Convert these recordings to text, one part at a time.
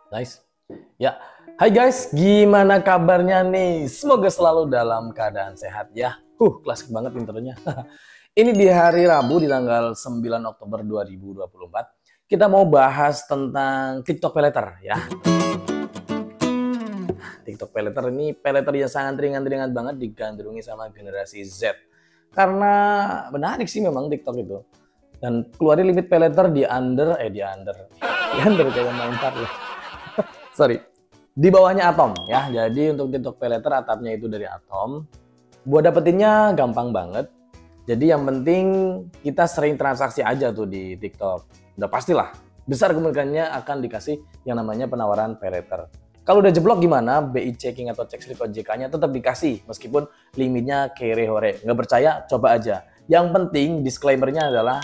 Nice. Ya, hai guys, gimana kabarnya nih? Semoga selalu dalam keadaan sehat ya. Klasik banget intronya. Ini di hari Rabu di tanggal 9 Oktober 2024. Kita mau bahas tentang TikTok Paylater ya. TikTok Paylater ini paylater yang sangat ringan-ringan banget digandrungi sama generasi Z. Karena menarik sih memang TikTok itu. Dan keluarin limit paylater di under kayak main ya. Sorry, di bawahnya Atom ya. Jadi untuk TikTok Paylater atapnya itu dari Atom. Buat dapetinnya gampang banget. Jadi yang penting kita sering transaksi aja tuh di TikTok. Udah pastilah besar kemungkinannya akan dikasih yang namanya penawaran Paylater. Kalau udah jeblok gimana? BI checking atau cek slip OJK-nya tetap dikasih meskipun limitnya kere hore. Nggak percaya? Coba aja. Yang penting disclaimer-nya adalah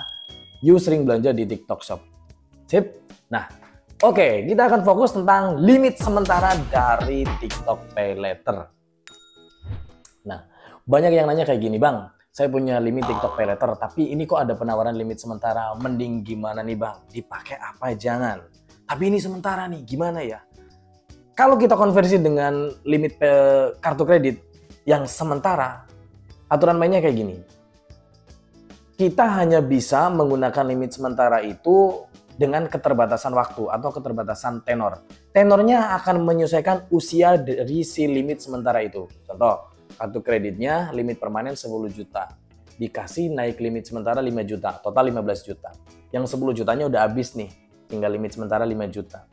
you sering belanja di TikTok Shop. Sip? Nah, oke, kita akan fokus tentang limit sementara dari TikTok Paylater. Nah, banyak yang nanya kayak gini, Bang. Saya punya limit TikTok Paylater, tapi ini kok ada penawaran limit sementara. Mending gimana nih, Bang? Dipakai apa jangan? Tapi ini sementara nih, gimana ya? Kalau kita konversi dengan limit kartu kredit yang sementara, aturan mainnya kayak gini. Kita hanya bisa menggunakan limit sementara itu dengan keterbatasan waktu atau keterbatasan tenor. Tenornya akan menyesuaikan usia dari si limit sementara itu. Contoh, kartu kreditnya limit permanen 10 juta. Dikasih naik limit sementara 5 juta, total 15 juta. Yang 10 jutanya udah habis nih, tinggal limit sementara 5 juta.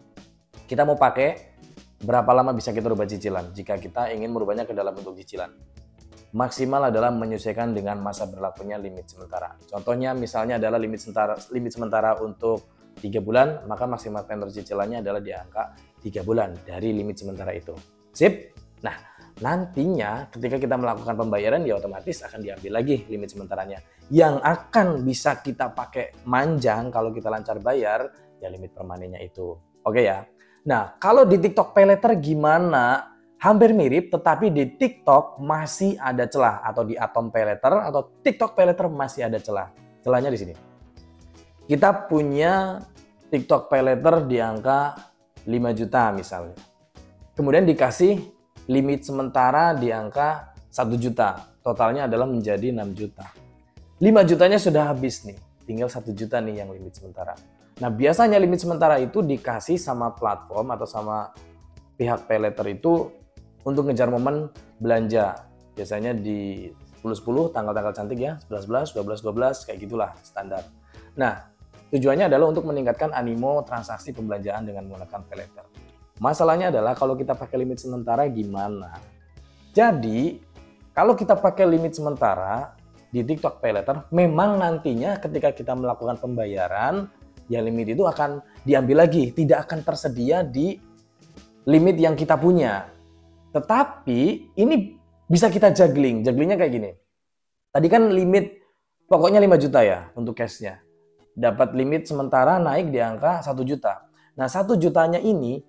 Kita mau pakai, berapa lama bisa kita rubah cicilan jika kita ingin merubahnya ke dalam bentuk cicilan? Maksimal adalah menyesuaikan dengan masa berlakunya limit sementara. Contohnya misalnya adalah limit sementara untuk 3 bulan, maka maksimal tenor cicilannya adalah di angka 3 bulan dari limit sementara itu. Sip? Nah, nantinya ketika kita melakukan pembayaran ya otomatis akan diambil lagi limit sementaranya. Yang akan bisa kita pakai manjang kalau kita lancar bayar, ya limit permanennya itu. Oke ya? Nah, kalau di TikTok Paylater gimana? Hampir mirip, tetapi di TikTok masih ada celah. Atau di Atom Paylater atau TikTok Paylater masih ada celah. Celahnya di sini. Kita punya TikTok Paylater di angka 5 juta misalnya. Kemudian dikasih limit sementara di angka 1 juta. Totalnya adalah menjadi 6 juta. 5 jutanya sudah habis nih. Tinggal 1 juta nih yang limit sementara. Nah, biasanya limit sementara itu dikasih sama platform atau sama pihak Paylater itu untuk ngejar momen belanja. Biasanya di 10-10, tanggal-tanggal cantik ya, 11-11, 12-12, kayak gitulah standar. Nah, tujuannya adalah untuk meningkatkan animo transaksi pembelanjaan dengan menggunakan Paylater. Masalahnya adalah kalau kita pakai limit sementara gimana? Jadi, kalau kita pakai limit sementara di TikTok Paylater, memang nantinya ketika kita melakukan pembayaran, ya limit itu akan diambil lagi, tidak akan tersedia di limit yang kita punya. Tetapi ini bisa kita juggling. Jugglingnya kayak gini. Tadi kan limit pokoknya 5 juta ya untuk cashnya. Dapat limit sementara naik di angka 1 juta. Nah 1 jutanya ini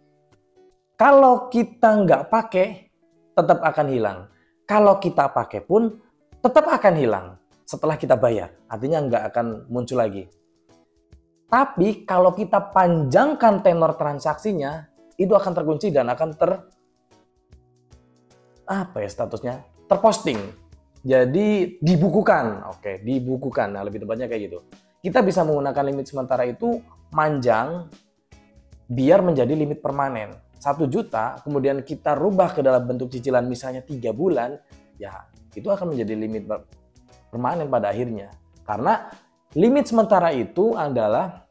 kalau kita nggak pakai tetap akan hilang. Kalau kita pakai pun tetap akan hilang setelah kita bayar. Artinya nggak akan muncul lagi. Tapi kalau kita panjangkan tenor transaksinya, itu akan terkunci dan akan statusnya? Terposting. Jadi dibukukan. Oke, dibukukan. Nah, lebih tepatnya kayak gitu. Kita bisa menggunakan limit sementara itu manjang biar menjadi limit permanen. 1 juta, kemudian kita rubah ke dalam bentuk cicilan misalnya 3 bulan, ya itu akan menjadi limit permanen pada akhirnya. Karena limit sementara itu adalah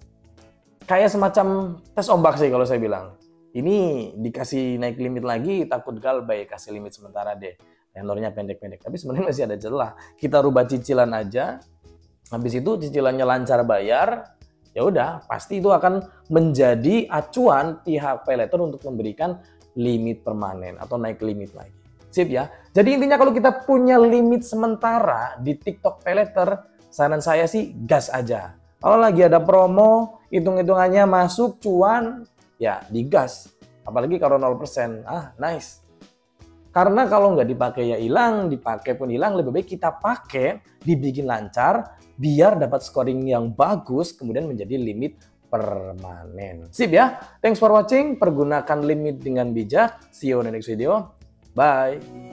kayak semacam tes ombak sih kalau saya bilang. Ini dikasih naik limit lagi, takut galbay, kasih limit sementara deh. Tenornya pendek-pendek, tapi sebenarnya masih ada celah. Kita rubah cicilan aja, habis itu cicilannya lancar bayar, ya udah pasti itu akan menjadi acuan pihak Paylater untuk memberikan limit permanen atau naik limit lagi. Sip ya. Jadi intinya kalau kita punya limit sementara di TikTok Paylater, saran saya sih gas aja. Kalau lagi ada promo, hitung-hitungannya masuk cuan, ya digas. Apalagi kalau 0%, nice. Karena kalau nggak dipakai ya hilang, dipakai pun hilang, lebih baik kita pakai, dibikin lancar, biar dapat scoring yang bagus, kemudian menjadi limit permanen. Sip ya. Thanks for watching. Pergunakan limit dengan bijak. See you on the next video. Bye.